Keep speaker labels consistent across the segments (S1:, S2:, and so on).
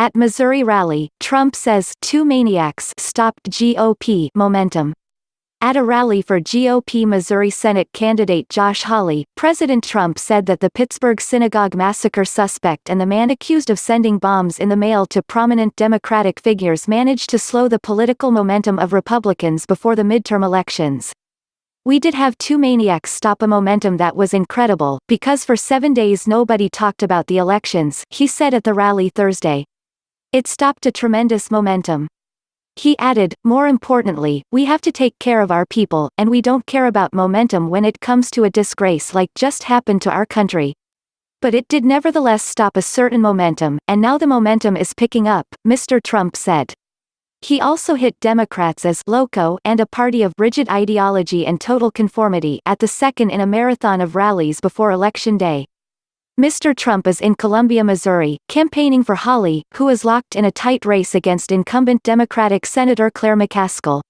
S1: At Missouri rally, Trump says two maniacs stopped GOP momentum. At a rally for GOP Missouri Senate candidate Josh Hawley, President Trump said that the Pittsburgh synagogue massacre suspect and the man accused of sending bombs in the mail to prominent Democratic figures managed to slow the political momentum of Republicans before the midterm elections. "We did have two maniacs stop a momentum that was incredible, because for 7 days nobody talked about the elections," he said at the rally Thursday. "It stopped a tremendous momentum." He added, "More importantly, we have to take care of our people, and we don't care about momentum when it comes to a disgrace like just happened to our country. But it did nevertheless stop a certain momentum, and now the momentum is picking up," Mr. Trump said. He also hit Democrats as loco and a party of rigid ideology and total conformity at the second in a marathon of rallies before Election Day. Mr. Trump is in Columbia, Missouri, campaigning for Hawley, who is locked in a tight race against incumbent Democratic Senator Claire McCaskill.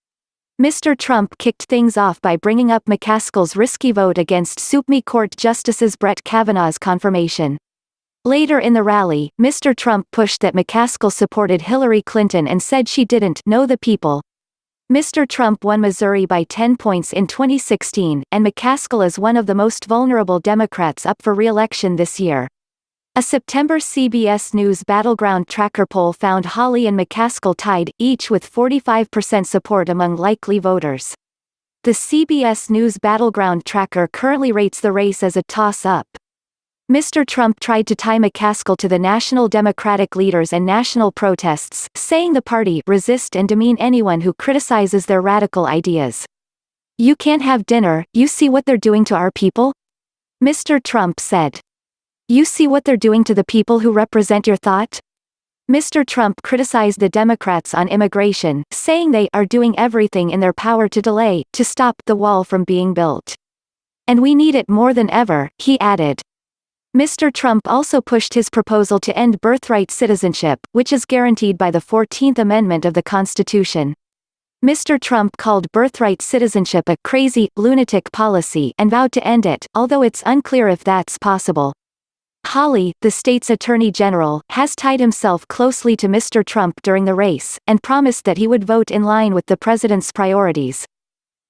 S1: Mr. Trump kicked things off by bringing up McCaskill's risky vote against Supreme Court Justice Brett Kavanaugh's confirmation. Later in the rally, Mr. Trump pushed that McCaskill supported Hillary Clinton and said she didn't know the people. Mr. Trump won Missouri by 10 points in 2016, and McCaskill is one of the most vulnerable Democrats up for re-election this year. A September CBS News Battleground Tracker poll found Hawley and McCaskill tied, each with 45% support among likely voters. The CBS News Battleground Tracker currently rates the race as a toss-up. Mr. Trump tried to tie McCaskill to the national Democratic leaders and national protests, saying the party resist and demean anyone who criticizes their radical ideas. "You can't have dinner, you see what they're doing to our people?" Mr. Trump said. "You see what they're doing to the people who represent your thought?" Mr. Trump criticized the Democrats on immigration, saying they are doing everything in their power to stop the wall from being built. "And we need it more than ever," he added. Mr. Trump also pushed his proposal to end birthright citizenship, which is guaranteed by the 14th Amendment of the Constitution. Mr. Trump called birthright citizenship a crazy, lunatic policy and vowed to end it, although it's unclear if that's possible. Hawley, the state's attorney general, has tied himself closely to Mr. Trump during the race, and promised that he would vote in line with the president's priorities.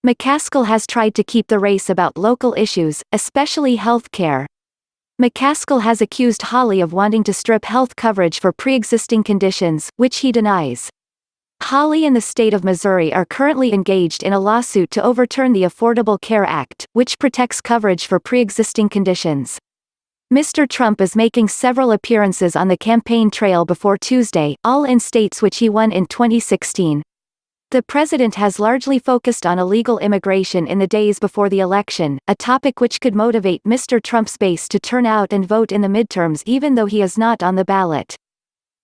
S1: McCaskill has tried to keep the race about local issues, especially health care. McCaskill has accused Hawley of wanting to strip health coverage for pre-existing conditions, which he denies. Hawley and the state of Missouri are currently engaged in a lawsuit to overturn the Affordable Care Act, which protects coverage for pre-existing conditions. Mr. Trump is making several appearances on the campaign trail before Tuesday, all in states which he won in 2016. The president has largely focused on illegal immigration in the days before the election, a topic which could motivate Mr. Trump's base to turn out and vote in the midterms even though he is not on the ballot.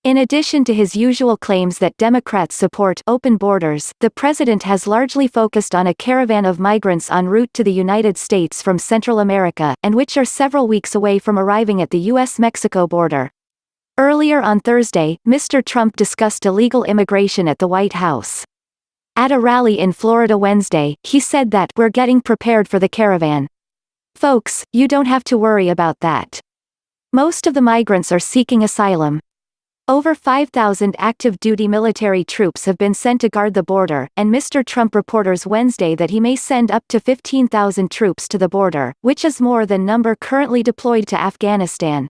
S1: In addition to his usual claims that Democrats support open borders, the president has largely focused on a caravan of migrants en route to the United States from Central America, and which are several weeks away from arriving at the U.S.-Mexico border. Earlier on Thursday, Mr. Trump discussed illegal immigration at the White House. At a rally in Florida Wednesday, he said that "we're getting prepared for the caravan. Folks, you don't have to worry about that. Most of the migrants are seeking asylum. Over 5,000 active-duty military troops have been sent to guard the border, and Mr. Trump reporters Wednesday that he may send up to 15,000 troops to the border, which is more than number currently deployed to Afghanistan.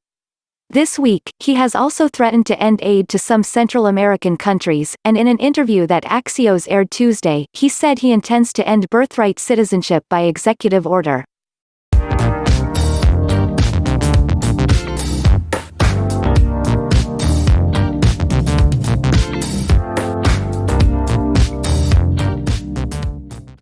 S1: This week, he has also threatened to end aid to some Central American countries, and in an interview that Axios aired Tuesday, he said he intends to end birthright citizenship by executive order.